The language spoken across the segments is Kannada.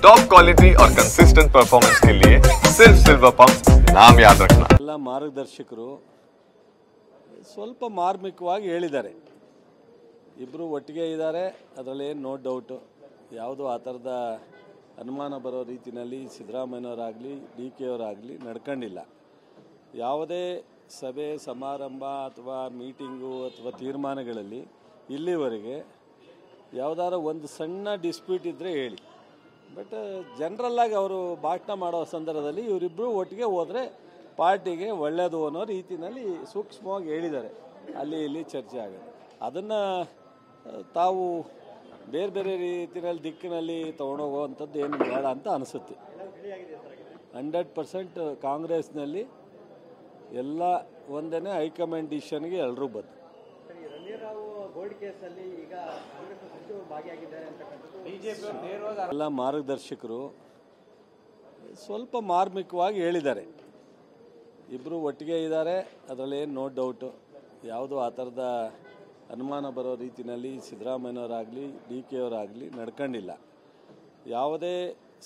टॉप क्वालिटी और कंसिस्टेंट परफॉर्मेंस के लिए सिर्फ सिल्वर पंप नाम याद रखना। ಎಲ್ಲ ಮಾರ್ಗದರ್ಶಕರು ಸ್ವಲ್ಪ ಮಾರ್ಮಿಕವಾಗಿ ಹೇಳಿದ್ದಾರೆ. ಇಬ್ಬರು ಒಟ್ಟಿಗೆ ಇದ್ದಾರೆ, ಅದರಲ್ಲಿ ನೋ ಡೌಟು. ಯಾವುದೋ ಆ ಥರದ ಅನುಮಾನ ಬರೋ ರೀತಿಯಲ್ಲಿ ಸಿದ್ದರಾಮಯ್ಯನವರಾಗಲಿ ಡಿ ಕೆ ಅವರಾಗಲಿ ನಡ್ಕೊಂಡಿಲ್ಲ. ಯಾವುದೇ ಸಭೆ ಸಮಾರಂಭ ಅಥವಾ ಮೀಟಿಂಗು ಅಥವಾ ತೀರ್ಮಾನಗಳಲ್ಲಿ ಇಲ್ಲಿವರೆಗೆ ಯಾವುದಾರ ಒಂದು ಸಣ್ಣ ಡಿಸ್ಪ್ಯೂಟ್ ಇದ್ದರೆ ಹೇಳಿ. ಬಟ್ ಜನರಲ್ಲಾಗಿ ಅವರು ಭಾಷಣ ಮಾಡೋ ಸಂದರ್ಭದಲ್ಲಿ ಇವರಿಬ್ಬರು ಒಟ್ಟಿಗೆ ಹೋದರೆ ಪಾರ್ಟಿಗೆ ಒಳ್ಳೆಯದು ಅನ್ನೋ ರೀತಿಯಲ್ಲಿ ಸೂಕ್ಷ್ಮವಾಗಿ ಹೇಳಿದ್ದಾರೆ. ಅಲ್ಲಿ ಇಲ್ಲಿ ಚರ್ಚೆ ಆಗುತ್ತೆ. ಅದನ್ನು ತಾವು ಬೇರೆ ಬೇರೆ ರೀತಿಯಲ್ಲಿ ದಿಕ್ಕಿನಲ್ಲಿ ತೊಗೊಂಡೋಗುವಂಥದ್ದು ಏನು ಬೇಡ ಅಂತ ಅನಿಸುತ್ತೆ. 100% ಕಾಂಗ್ರೆಸ್ನಲ್ಲಿ ಎಲ್ಲ ಒಂದೇ ಹೈಕಮಾಂಡ್ ಡಿಸಿಷನ್ಗೆ ಎಲ್ಲರೂ ಬಂದು ಎಲ್ಲ ಮಾರ್ಗದರ್ಶಕರು ಸ್ವಲ್ಪ ಮಾರ್ಮಿಕವಾಗಿ ಹೇಳಿದ್ದಾರೆ. ಇಬ್ಬರು ಒಟ್ಟಿಗೆ ಇದ್ದಾರೆ, ಅದರಲ್ಲಿ ನೋ ಡೌಟು. ಯಾವುದೋ ಆ ಥರದ ಅನುಮಾನ ಬರೋ ರೀತಿಯಲ್ಲಿ ಸಿದ್ದರಾಮಯ್ಯನವರಾಗಲಿ ಡಿ ಕೆ ಅವರಾಗಲಿ ನಡ್ಕೊಂಡಿಲ್ಲ. ಯಾವುದೇ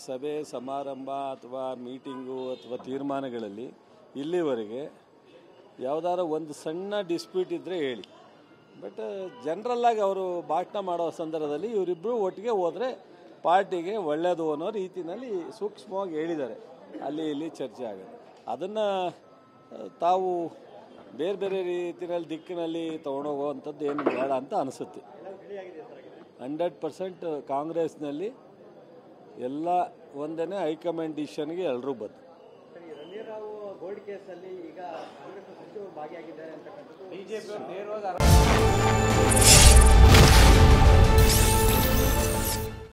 ಸಭೆ ಸಮಾರಂಭ ಅಥವಾ ಮೀಟಿಂಗು ಅಥವಾ ತೀರ್ಮಾನಗಳಲ್ಲಿ ಇಲ್ಲಿವರೆಗೆ ಯಾವುದಾರ ಒಂದು ಸಣ್ಣ ಡಿಸ್ಪ್ಯೂಟ್ ಇದ್ದರೆ ಹೇಳಿ. ಬಟ್ ಜನರಲ್ಲಾಗಿ ಅವರು ಭಾಷಣ ಮಾಡೋ ಸಂದರ್ಭದಲ್ಲಿ ಇವರಿಬ್ಬರು ಒಟ್ಟಿಗೆ ಹೋದರೆ ಪಾರ್ಟಿಗೆ ಒಳ್ಳೆಯದು ಅನ್ನೋ ರೀತಿಯಲ್ಲಿ ಸೂಕ್ಷ್ಮವಾಗಿ ಹೇಳಿದ್ದಾರೆ. ಅಲ್ಲಿ ಇಲ್ಲಿ ಚರ್ಚೆ ಆಗುತ್ತೆ. ಅದನ್ನು ತಾವು ಬೇರೆ ಬೇರೆ ರೀತಿಯಲ್ಲಿ ದಿಕ್ಕಿನಲ್ಲಿ ತೊಗೊಂಡೋಗುವಂಥದ್ದು ಏನು ಬೇಡ ಅಂತ ಅನಿಸುತ್ತೆ. 100% ಕಾಂಗ್ರೆಸ್ನಲ್ಲಿ ಎಲ್ಲ ಒಂದೇ ಹೈಕಮಾಂಡ್ ಡಿಸಿಷನ್ಗೆ ಎಲ್ಲರೂ ಬಂದು ಕೇಸಲ್ಲಿ ಈಗ ಕಾಂಗ್ರೆಸ್ ಸಚಿವರು ಭಾಗಿಯಾಗಿದ್ದಾರೆ ಅಂತ